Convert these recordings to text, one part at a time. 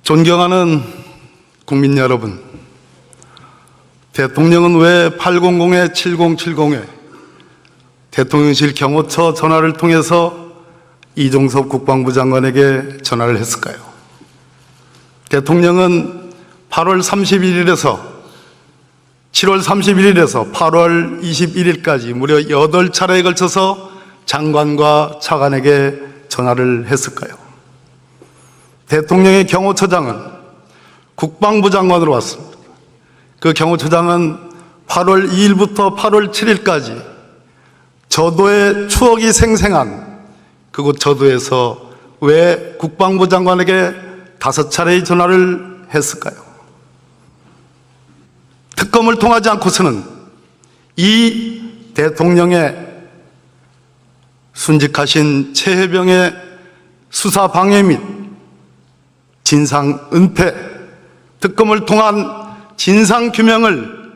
존경하는 국민 여러분, 대통령은 왜 800-7070에 대통령실 경호처 전화를 통해서 이종섭 국방부 장관에게 전화를 했을까요? 대통령은 8월 31일에서 7월 31일에서 8월 21일까지 무려 8차례에 걸쳐서 장관과 차관에게 전화를 했을까요? 대통령의 경호처장은 국방부 장관으로 왔습니다. 그 경호처장은 8월 2일부터 8월 7일까지 저도의 추억이 생생한 그곳 저도에서 왜 국방부 장관에게 5차례의 전화를 했을까요? 특검을 통하지 않고서는 이 대통령의 순직하신 최혜병의 수사 방해 및 진상 은폐, 특검을 통한 진상 규명을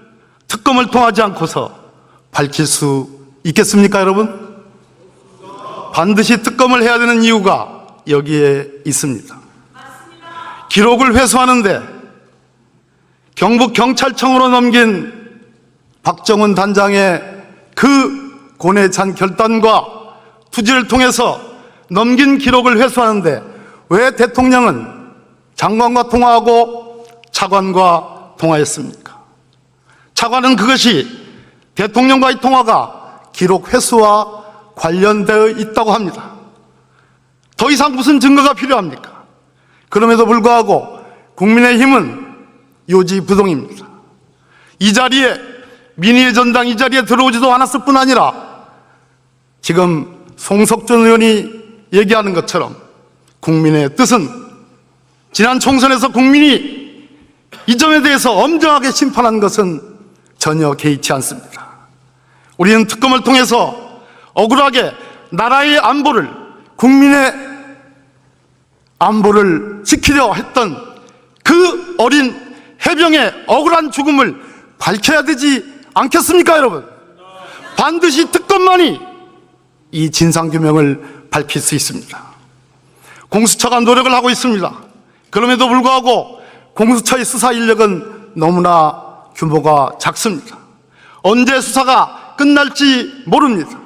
특검을 통하지 않고서 밝힐 수 있겠습니까, 여러분? 반드시 특검을 해야 되는 이유가 여기에 있습니다. 기록을 회수하는데 경북경찰청으로 넘긴 박정훈 단장의 그 고뇌 찬 결단과 투지를 통해서 넘긴 기록을 회수하는데 왜 대통령은 장관과 통화하고 차관과 통화했습니까? 차관은 그것이 대통령과의 통화가 기록 회수와 관련되어 있다고 합니다. 더 이상 무슨 증거가 필요합니까? 그럼에도 불구하고 국민의힘은 요지부동입니다. 이 자리에 민의의 전당 이 자리에 들어오지도 않았을 뿐 아니라 지금 송석준 의원이 얘기하는 것처럼 국민의 뜻은 지난 총선에서 국민이 이 점에 대해서 엄정하게 심판한 것은 전혀 개의치 않습니다. 우리는 특검을 통해서 억울하게 나라의 안보를, 국민의 안보를 지키려 했던 그 어린 해병의 억울한 죽음을 밝혀야 되지 않겠습니까, 여러분? 반드시 특검만이 이 진상규명을 밝힐 수 있습니다. 공수처가 노력을 하고 있습니다. 그럼에도 불구하고 공수처의 수사 인력은 너무나 규모가 작습니다. 언제 수사가 끝날지 모릅니다.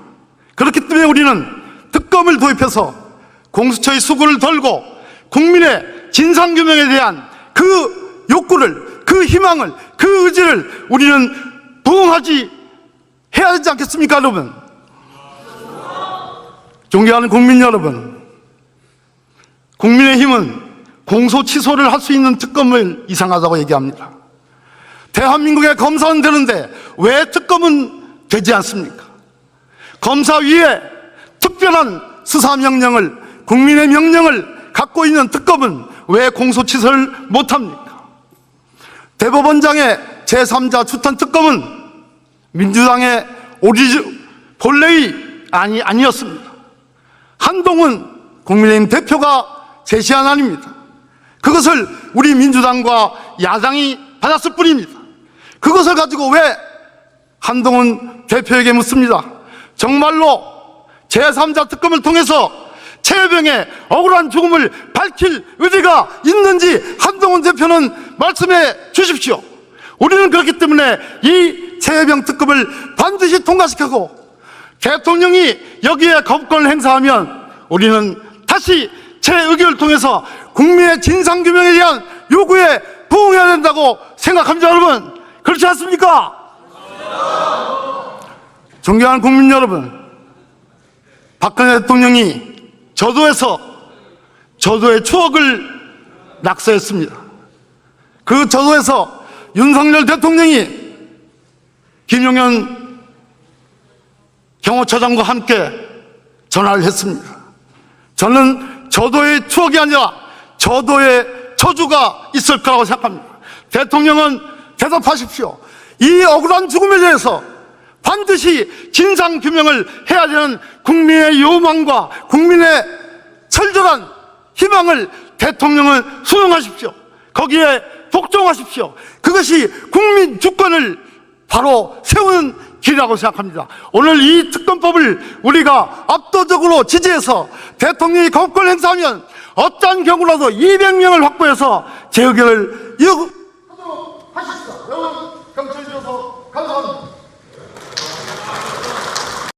그렇기 때문에 우리는 특검을 도입해서 공수처의 수구를 덜고 국민의 진상규명에 대한 그 욕구를, 그 희망을, 그 의지를 우리는 부응하지 해야 되지 않겠습니까, 여러분? 존경하는 국민 여러분, 국민의힘은 공소 취소를 할 수 있는 특검을 이상하다고 얘기합니다. 대한민국의 검사는 되는데 왜 특검은 되지 않습니까? 검사위에 특별한 수사명령을, 국민의 명령을 갖고 있는 특검은 왜 공소 취소를 못합니까? 대법원장의 제3자 추천 특검은 민주당의 본래의 아니었습니다. 한동훈 국민의힘 대표가 제시한 안입니다. 그것을 우리 민주당과 야당이 받았을 뿐입니다. 그것을 가지고 왜 한동훈 대표에게 묻습니다. 정말로 제3자 특검을 통해서 최혜병의 억울한 죽음을 밝힐 의지가 있는지 한동훈 대표는 말씀해 주십시오. 우리는 그렇기 때문에 이 최혜병 특검을 반드시 통과시키고 대통령이 여기에 거부권을 행사하면 우리는 다시 제 의결을 통해서 국민의 진상규명에 대한 요구에 부응해야 된다고 생각합니다, 여러분. 그렇지 않습니까? 존경하는 국민 여러분, 박근혜 대통령이 저도에서 저도의 추억을 낙서했습니다. 그 저도에서 윤석열 대통령이 김용현 경호처장과 함께 전화를 했습니다. 저는 저도의 추억이 아니라 저도의 저주가 있을 거라고 생각합니다. 대통령은 대답하십시오. 이 억울한 죽음에 대해서 반드시 진상규명을 해야 되는 국민의 요망과 국민의 철저한 희망을 대통령은 수용하십시오. 거기에 복종하십시오. 그것이 국민 주권을 바로 세우는 길이라고 생각합니다. 오늘 이 특검법을 우리가 압도적으로 지지해서 대통령이 공권 행사하면 어떤 경우라도 200명을 확보해서 재의결을